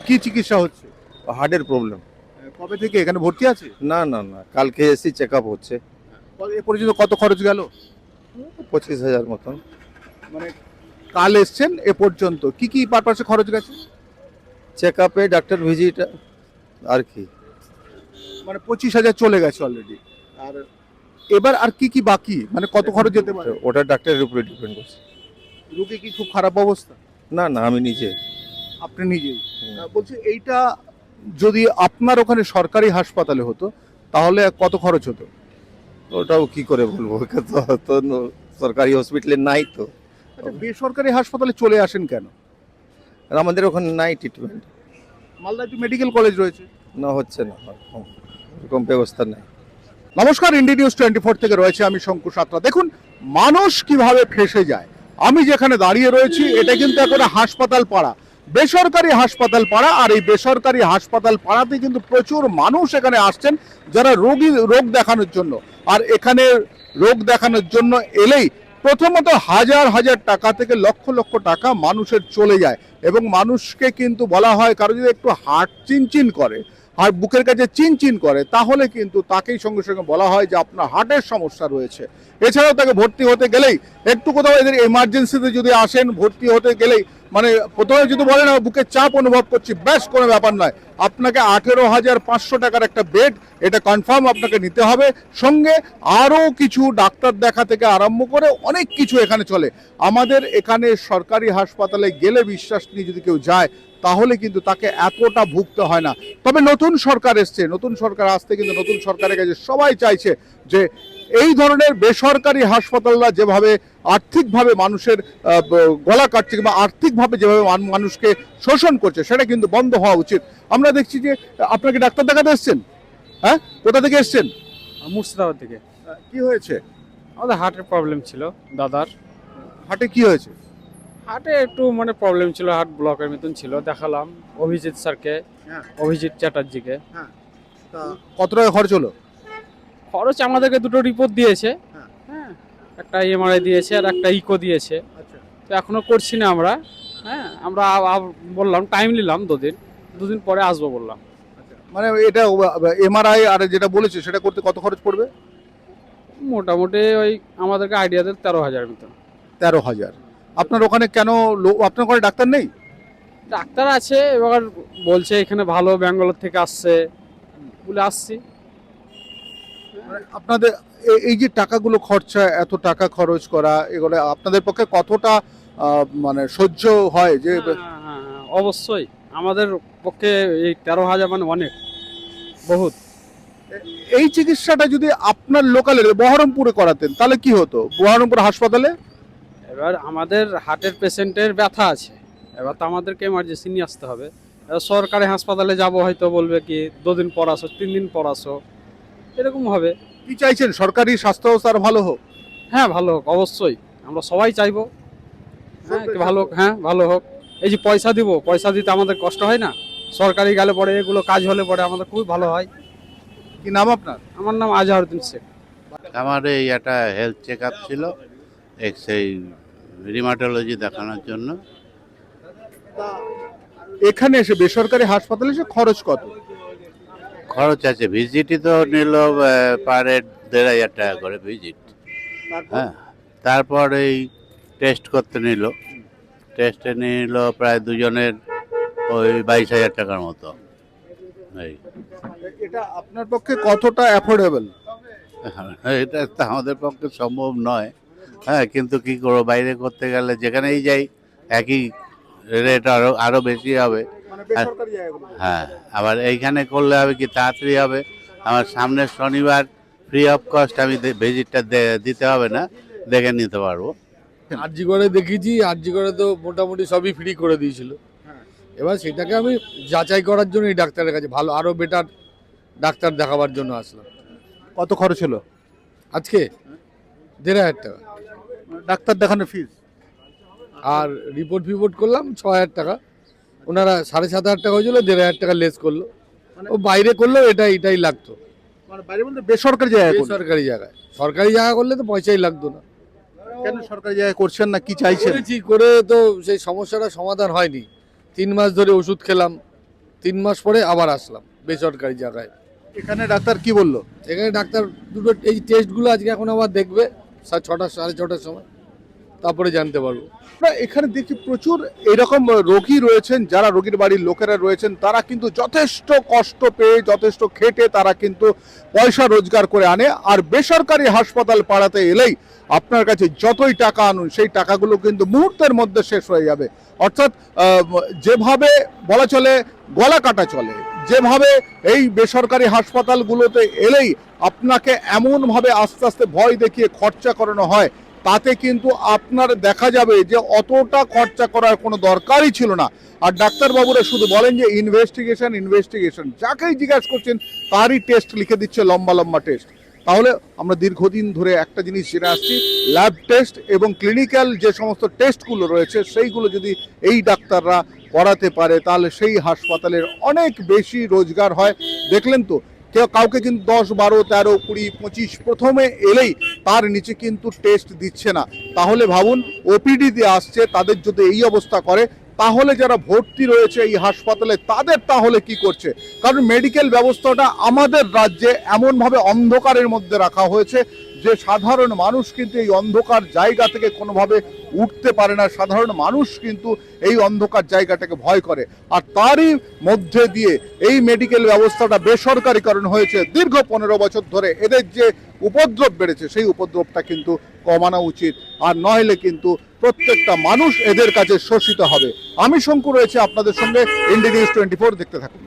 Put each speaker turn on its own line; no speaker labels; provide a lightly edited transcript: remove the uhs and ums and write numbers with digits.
কি চিকিৎসা হচ্ছে?
হার্টের প্রবলেম।
কবে থেকে এখানে ভর্তি আছে?
না না না, কালকে এসি চেক আপ হচ্ছে।
এ পর্যন্ত কত খরচ গেল?
25,000 মতন।
মানে কাল এসছেন এ পর্যন্ত কি কি পারপাসে খরচ গেছে?
চেক আপে, ডাক্তার ভিজিট আর কি।
মানে 25,000 চলে গেছে অলরেডি। আর এবার আর কি কি বাকি, মানে কত খরচ যেতে পারে?
ওটা ডাক্তারের উপরে ডিপেন্ড করছে।
রোগী কি খুব খারাপ অবস্থা?
না না, আমি নিজে।
আপনি নিজেই বলছি এইটা যদি আপনার ওখানে সরকারি হাসপাতালে হতো তাহলে কত খরচ হতো?
ওটাও কি করে বলবো, ওকে তো সরকারি হসপিটালে নাই তো।
আচ্ছা, বেসরকারি হাসপাতালে চলে আসেন কেন?
আর আমাদের ওখানে নাই ট্রিটমেন্ট।
মালদা একটি মেডিকেল কলেজ রয়েছে।
না, হচ্ছে না, এরকম ব্যবস্থা নেই।
নমস্কার, ইন্ডিয়া নিউজ 24 থেকে রয়েছে আমি শঙ্কু সাঁতরা। দেখুন মানুষ কিভাবে ফেঁসে যায়। আমি যেখানে দাঁড়িয়ে রয়েছি এটা কিন্তু এখন হাসপাতাল পাড়া, বেসরকারি হাসপাতাল পাড়া। আর এই বেসরকারি হাসপাতাল পাড়াতে কিন্তু প্রচুর মানুষ এখানে আসছেন যারা রোগ দেখানোর জন্য। আর এখানে রোগ দেখানোর জন্য এলেই প্রথমত হাজার হাজার টাকা থেকে লক্ষ লক্ষ টাকা মানুষের চলে যায়। এবং মানুষকে কিন্তু বলা হয় কারো যদি একটু হার্ট চিনচিন করে, আর বুকের কাছে চিনচিন করে, তাহলে কিন্তু তাকেই সঙ্গে সঙ্গে বলা হয় যে আপনার হার্টের সমস্যা রয়েছে। এছাড়াও তাকে ভর্তি হতে গেলেই একটু কোথাও এদের এমার্জেন্সিতে যদি আসেন, ভর্তি হতে গেলেই মানে প্রথমে যদি বলেন বুকের চাপ অনুভব করছি, ব্যাস কোনো ব্যাপার নয়, আপনাকে 18,500 টাকার একটা বেড, এটা কনফার্ম আপনাকে নিতে হবে। সঙ্গে আরও কিছু ডাক্তার দেখা থেকে আরম্ভ করে অনেক কিছু এখানে চলে। আমাদের এখানে সরকারি হাসপাতালে গেলে বিশ্বাস নিয়ে যদি কেউ যায় তাহলে কিন্তু তাকে এতটা ভুগতে হয় না। তবে নতুন সরকার এসছে, নতুন সরকার আসতে কিন্তু নতুন সরকারের কাছে সবাই চাইছে যে এই ধরনের বেসরকারি হাসপাতালরা যেভাবে আর্থিকভাবে মানুষের গলা কাটছে কিংবা আর্থিকভাবে যেভাবে মানুষকে শোষণ করছে সেটা কিন্তু বন্ধ হওয়া উচিত। আমরা দেখছি যে আপনাকে ডাক্তার দেখাতে এসছেন, হ্যাঁ কোথা থেকে এসছেন?
মুর্শিদাবাদ থেকে।
কি হয়েছে?
আমাদের হার্টের প্রবলেম ছিল দাদার।
হার্টে কি হয়েছে?
হার্টে একটু মানে প্রবলেম ছিল, হার্ট ব্লকের মতন ছিল। দেখালাম অভিজিৎ স্যারকে,
হ্যাঁ।
অভিজিৎ চ্যাটার্জিকে।
তা কত টাকা খরচ হলো?
খরচ আমাদেরকে দুটো রিপোর্ট দিয়েছে।
হ্যাঁ।
হ্যাঁ, একটা এমআরআই দিয়েছে আর একটা ইকো দিয়েছে।
আচ্ছা।
তো এখনো করছি না আমরা। হ্যাঁ, আমরা বললাম টাইম নিলাম, দুদিন পরে আসবো বললাম।
মানে এটা এমআরআই আর যেটা বলেছে সেটা করতে কত খরচ পড়বে?
মোটামুটি ওই আমাদেরকে আইডিয়া দেয় 13,000 মতন।
13,000। আপনার ওখানে কেন আপনার ওখানে ডাক্তার নেই?
ডাক্তার আছে, এবার বলছে এখানে ভালো, ব্যাঙ্গালোর থেকে আসছে বলে আসছি।
মানে আপনাদের এই যে টাকাগুলো খরচা, এত টাকা খরচ করা, এগুলো আপনাদের পক্ষে কতটা মানে সহ্য হয় যে?
হ্যাঁ, অবশ্যই আমাদের পক্ষে এই 13,000 মানে অনেক, বহুত।
এই চিকিৎসাটা যদি আপনার লোকালে বহরমপুরে করাতেন তাহলে কি হতো? বহরমপুর হাসপাতালে
এবার আমাদের হার্টের পেশেন্টের ব্যথা আছে, এবার তো আমাদেরকে এমার্জেন্সি নিয়ে আসতে হবে। এবার সরকারি হাসপাতালে যাব, হয়তো বলবে কি 2 দিন পর আসো, 3 দিন পর আসো, এরকম হবে।
কি চাইছেন? সরকারি স্বাস্থ্য ব্যবস্থা আরো ভালো হোক?
হ্যাঁ, ভালো হোক, অবশ্যই আমরা সবাই চাইবো। হ্যাঁ, কি ভালো হোক, হ্যাঁ ভালো হোক। এই যে পয়সা দিব, পয়সা দিতে আমাদের কষ্ট হয় না? সরকারি গেলে পরে এগুলো কাজ হলে পরে আমাদের খুবই ভালো হয়।
কি নাম আপনার?
আমার নাম আজহারউদ্দিন শেখ।
আমার এই একটা হেলথ চেক আপ ছিল, সেই রিমাটোলজি দেখানোর জন্য।
এখানে এসে বেসরকারি হাসপাতালে এসে খরচ কত?
খরচ আছে, ভিজিটই তো নিল পার হেড 1,500 টাকা করে ভিজিট। হ্যাঁ, তারপর এই টেস্ট করতে নিল, টেস্টে নিল প্রায় দুজনের ওই 22,000 টাকার মতো। এই
এটা আপনার পক্ষে কতটা অ্যাফোর্ডেবল?
এটা তো আমাদের পক্ষে সম্ভব নয়। হ্যাঁ, কিন্তু কি করবো, বাইরে করতে গেলে যেখানেই যাই একই রেট, আরো বেশি হবে।
মানে বেসরকারি জায়গাগুলো।
হ্যাঁ, আবার এইখানে করলে হবে কি তাড়াতাড়ি হবে। আমার সামনের শনিবার ফ্রি অফ কস্ট আমি ভিজিটটা দিতে হবে না, দেখে নিতে পারবো।
আরজি করে দেখিয়েছি, আরজি করে তো মোটামুটি সবই ফ্রি করে দিয়েছিল। এবার সেটাকে আমি যাচাই করার জন্য এই ডাক্তারের কাছে ভালো আরো বেটার ডাক্তার দেখাবার জন্য আসলাম।
কত খরচ হলো
আজকে 1,500 টাকা,
ডাক্তার দেখানোর ফিস?
আর রিপোর্ট করলাম 6,000 টাকা। ওনারা 7,500 টাকা হয়েছিল, 1,500 টাকা লেস করলো। ও বাইরে করলেও এটাই লাগতো।
মানে বাইরে বলতে বেসরকারি জায়গায় করবেন?
বেসরকারি জায়গায়, সরকারি জায়গা করলে তো পয়সাই লাগতো না।
কেন সরকারি জায়গায় করছেন না, কি চাইছেন?
করেছি, করে তো সেই সমস্যাটা সমাধান হয়নি। 3 মাস ধরে ওষুধ খেলাম, 3 মাস পরে আবার আসলাম বেসরকারি জায়গায়।
এখানে ডাক্তার কি বললো?
এখানে ডাক্তার দুটো এই টেস্টগুলো আজকে এখন আবার দেখবে 6টা 6:30টার সময়, তারপরে জানতে পারবো।
আমরা এখানে দেখি প্রচুর এরকম রোগী রয়েছেন, যারা রোগীর বাড়ির লোকেরা রয়েছেন তারা কিন্তু যথেষ্ট কষ্ট পেয়ে যথেষ্ট খেটে তারা কিন্তু পয়সা রোজগার করে আনে। আর বেসরকারি হাসপাতাল পাড়াতে এলেই আপনার কাছে যতই টাকা আনুন সেই টাকাগুলো কিন্তু মুহূর্তের মধ্যে শেষ হয়ে যাবে। অর্থাৎ যেভাবে বলা চলে গলা কাটা চলে, যেভাবে এই বেসরকারি হাসপাতালগুলোতে এলেই আপনাকে এমনভাবে আস্তে আস্তে ভয় দেখিয়ে খরচা করানো হয়, তাতে কিন্তু আপনার দেখা যাবে যে অতটা খরচা করার কোনো দরকারই ছিল না। আর ডাক্তারবাবুরা শুধু বলেন যে ইনভেস্টিগেশন, যাকেই জিজ্ঞাসা করছেন তারই টেস্ট লিখে দিচ্ছে, লম্বা লম্বা টেস্ট। তাহলে আমরা দীর্ঘদিন ধরে একটা জিনিস জেনে আসছি, ল্যাব টেস্ট এবং ক্লিনিক্যাল যে সমস্ত টেস্টগুলো রয়েছে সেইগুলো যদি এই ডাক্তাররা করাতে পারে তাহলে সেই হাসপাতালের অনেক বেশি রোজগার হয়। দেখলেন তো, কাউকে কিন্তু 10, 12, 13, 20, 25 প্রথমে এলেই তার নিচে কিন্তু টেস্ট দিচ্ছে না। তাহলে ভাবুন ওপিডি দিয়ে আসছে, তাদের যদি এই অবস্থা করে তাহলে যারা ভর্তি রয়েছে এই হাসপাতালে তাদের তাহলে কি করছে? কারণ মেডিকেল ব্যবস্থাটা আমাদের রাজ্যে এমনভাবে অন্ধকারের মধ্যে রাখা হয়েছে যে সাধারণ মানুষ কিন্তু এই অন্ধকার জায়গা থেকে কোনোভাবে উঠতে পারে না। সাধারণ মানুষ কিন্তু এই অন্ধকার জায়গাটাকে ভয় করে। আর তারই মধ্যে দিয়ে এই মেডিকেল ব্যবস্থাটা বেসরকারীকরণ হয়েছে দীর্ঘ 15 বছর ধরে। এদের যে উপদ্রব বেড়েছে সেই উপদ্রবটা কিন্তু কমানো উচিত, আর নইলে কিন্তু প্রত্যেকটা মানুষ এদের কাছে শোষিত হবে। আমি শঙ্কু রয়েছে আপনাদের সঙ্গে, ইন্ডিয়া নিউজ 24 দেখতে থাকুন।